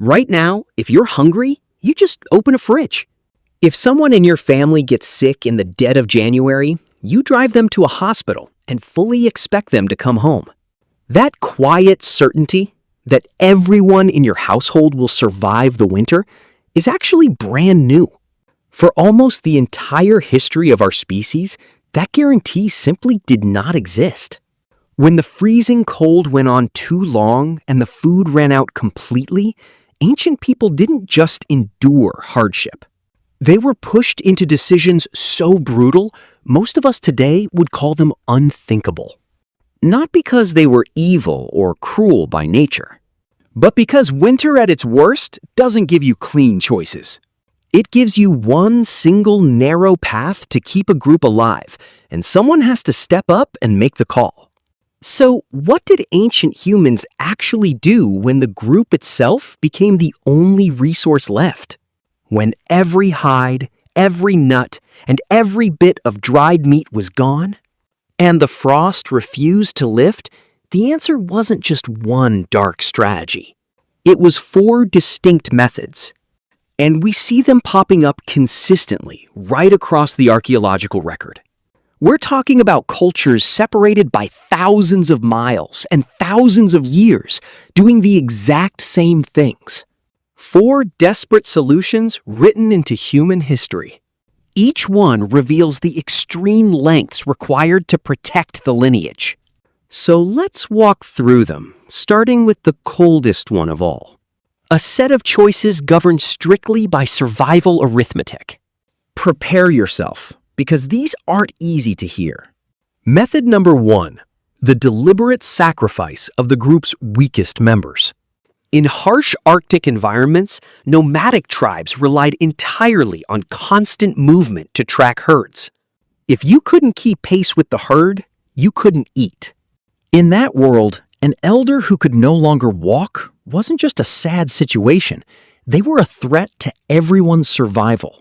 Right now, if you're hungry, you just open a fridge. If someone in your family gets sick in the dead of January, you drive them to a hospital and fully expect them to come home. That quiet certainty that everyone in your household will survive the winter is actually brand new. For almost the entire history of our species, that guarantee simply did not exist. When the freezing cold went on too long and the food ran out completely, ancient people didn't just endure hardship. They were pushed into decisions so brutal, most of us today would call them unthinkable. Not because they were evil or cruel by nature, but because winter at its worst doesn't give you clean choices. It gives you one single narrow path to keep a group alive, and someone has to step up and make the call. So, what did ancient humans actually do when the group itself became the only resource left? When every hide, every nut, and every bit of dried meat was gone, and the frost refused to lift, the answer wasn't just one dark strategy. It was 4 distinct methods. And we see them popping up consistently right across the archaeological record. We're talking about cultures separated by thousands of miles and thousands of years doing the exact same things. 4 desperate solutions written into human history. Each one reveals the extreme lengths required to protect the lineage. So let's walk through them, starting with the coldest one of all. A set of choices governed strictly by survival arithmetic. Prepare yourself, because these aren't easy to hear. Method number 1, the deliberate sacrifice of the group's weakest members. In harsh Arctic environments, nomadic tribes relied entirely on constant movement to track herds. If you couldn't keep pace with the herd, you couldn't eat. In that world, an elder who could no longer walk wasn't just a sad situation, they were a threat to everyone's survival.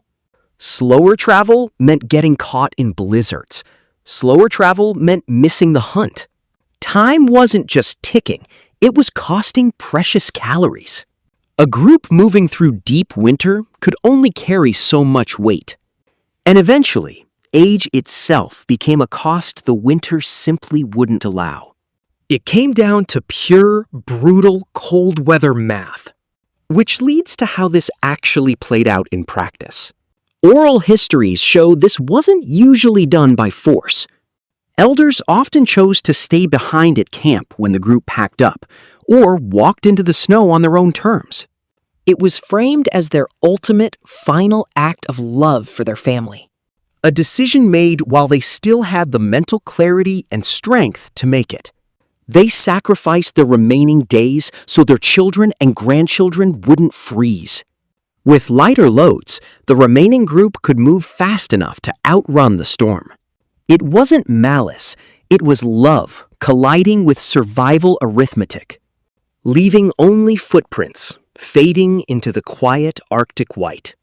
Slower travel meant getting caught in blizzards. Slower travel meant missing the hunt. Time wasn't just ticking, it was costing precious calories. A group moving through deep winter could only carry so much weight. And eventually, age itself became a cost the winter simply wouldn't allow. It came down to pure, brutal, cold weather math, which leads to how this actually played out in practice. Oral histories show this wasn't usually done by force. Elders often chose to stay behind at camp when the group packed up, or walked into the snow on their own terms. It was framed as their ultimate, final act of love for their family. A decision made while they still had the mental clarity and strength to make it. They sacrificed the remaining days so their children and grandchildren wouldn't freeze. With lighter loads, the remaining group could move fast enough to outrun the storm. It wasn't malice, it was love colliding with survival arithmetic, leaving only footprints, fading into the quiet Arctic white,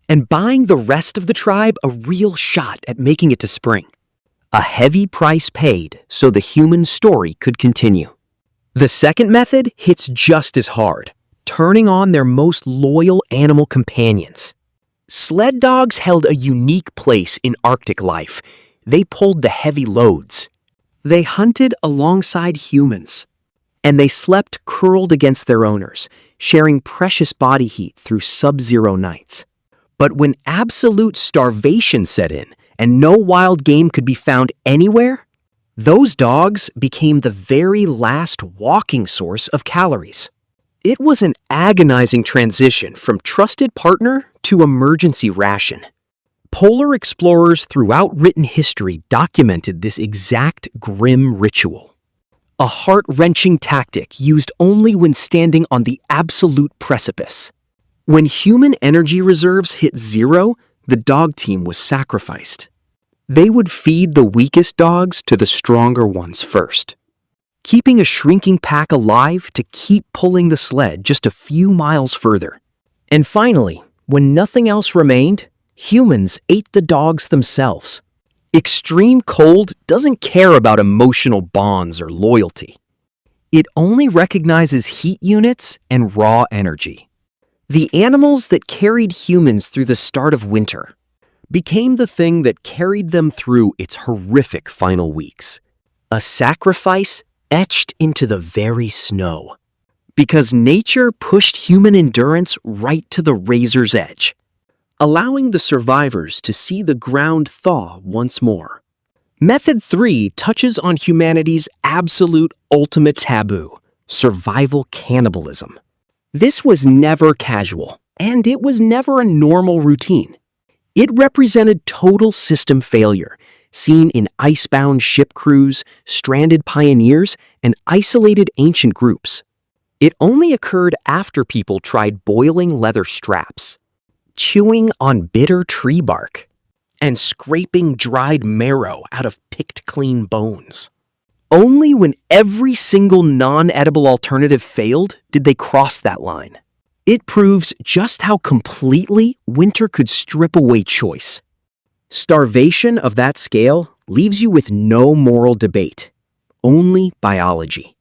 and buying the rest of the tribe a real shot at making it to spring. A heavy price paid so the human story could continue. The second method hits just as hard, turning on their most loyal animal companions. Sled dogs held a unique place in Arctic life. They pulled the heavy loads. They hunted alongside humans. And they slept curled against their owners, sharing precious body heat through sub-zero nights. But when absolute starvation set in and no wild game could be found anywhere, those dogs became the very last walking source of calories. It was an agonizing transition from trusted partner to emergency ration. Polar explorers throughout written history documented this exact grim ritual. A heart-wrenching tactic used only when standing on the absolute precipice. When human energy reserves hit zero, the dog team was sacrificed. They would feed the weakest dogs to the stronger ones first, keeping a shrinking pack alive to keep pulling the sled just a few miles further. And finally, when nothing else remained, humans ate the dogs themselves. Extreme cold doesn't care about emotional bonds or loyalty. It only recognizes heat units and raw energy. The animals that carried humans through the start of winter became the thing that carried them through its horrific final weeks. A sacrifice etched into the very snow. Because nature pushed human endurance right to the razor's edge, allowing the survivors to see the ground thaw once more. Method 3 touches on humanity's absolute ultimate taboo, survival cannibalism. This was never casual, and it was never a normal routine. It represented total system failure, seen in icebound ship crews, stranded pioneers, and isolated ancient groups. It only occurred after people tried boiling leather straps, chewing on bitter tree bark, and scraping dried marrow out of picked clean bones. Only when every single non-edible alternative failed did they cross that line. It proves just how completely winter could strip away choice. Starvation of that scale leaves you with no moral debate, only biology.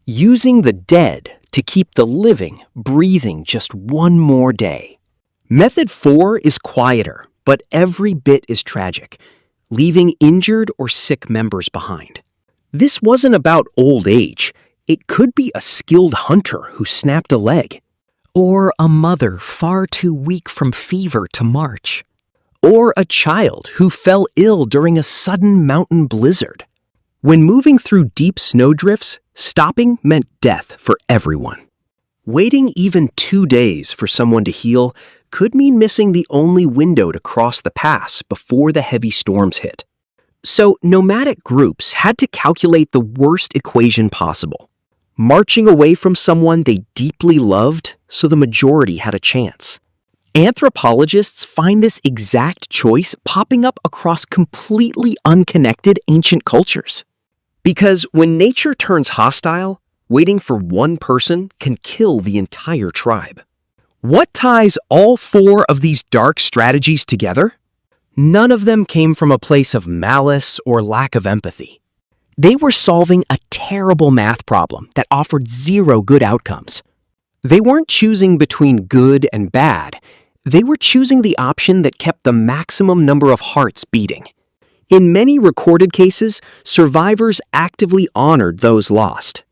Using the dead to keep the living breathing just one more day. Method 4 is quieter, but every bit is tragic, leaving injured or sick members behind. This wasn't about old age. It could be a skilled hunter who snapped a leg, or a mother far too weak from fever to march, or a child who fell ill during a sudden mountain blizzard. When moving through deep snowdrifts, stopping meant death for everyone. Waiting even 2 days for someone to heal could mean missing the only window to cross the pass before the heavy storms hit. So nomadic groups had to calculate the worst equation possible, marching away from someone they deeply loved so the majority had a chance. Anthropologists find this exact choice popping up across completely unconnected ancient cultures. Because when nature turns hostile, waiting for one person can kill the entire tribe. What ties all 4 of these dark strategies together? None of them came from a place of malice or lack of empathy. They were solving a terrible math problem that offered 0 good outcomes. They weren't choosing between good and bad. They were choosing the option that kept the maximum number of hearts beating. In many recorded cases, survivors actively honored those lost,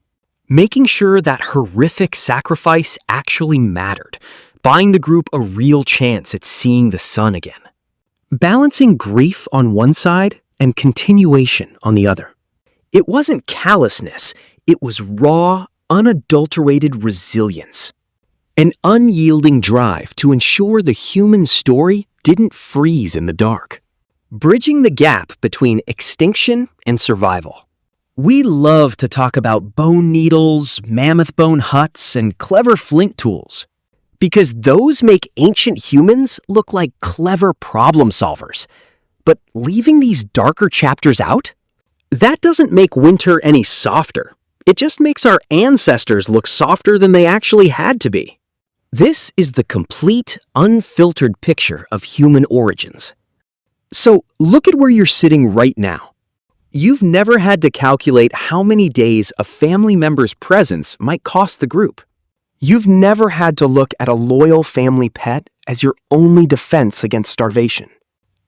making sure that horrific sacrifice actually mattered, buying the group a real chance at seeing the sun again. Balancing grief on one side and continuation on the other. It wasn't callousness, it was raw, unadulterated resilience. An unyielding drive to ensure the human story didn't freeze in the dark. Bridging the gap between extinction and survival. We love to talk about bone needles, mammoth bone huts, and clever flint tools, because those make ancient humans look like clever problem solvers. But leaving these darker chapters out? That doesn't make winter any softer. It just makes our ancestors look softer than they actually had to be. This is the complete, unfiltered picture of human origins. So look at where you're sitting right now. You've never had to calculate how many days a family member's presence might cost the group. You've never had to look at a loyal family pet as your only defense against starvation.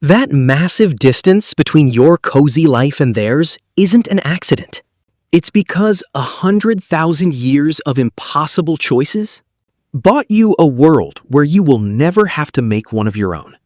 That massive distance between your cozy life and theirs isn't an accident. It's because 100,000 years of impossible choices bought you a world where you will never have to make one of your own.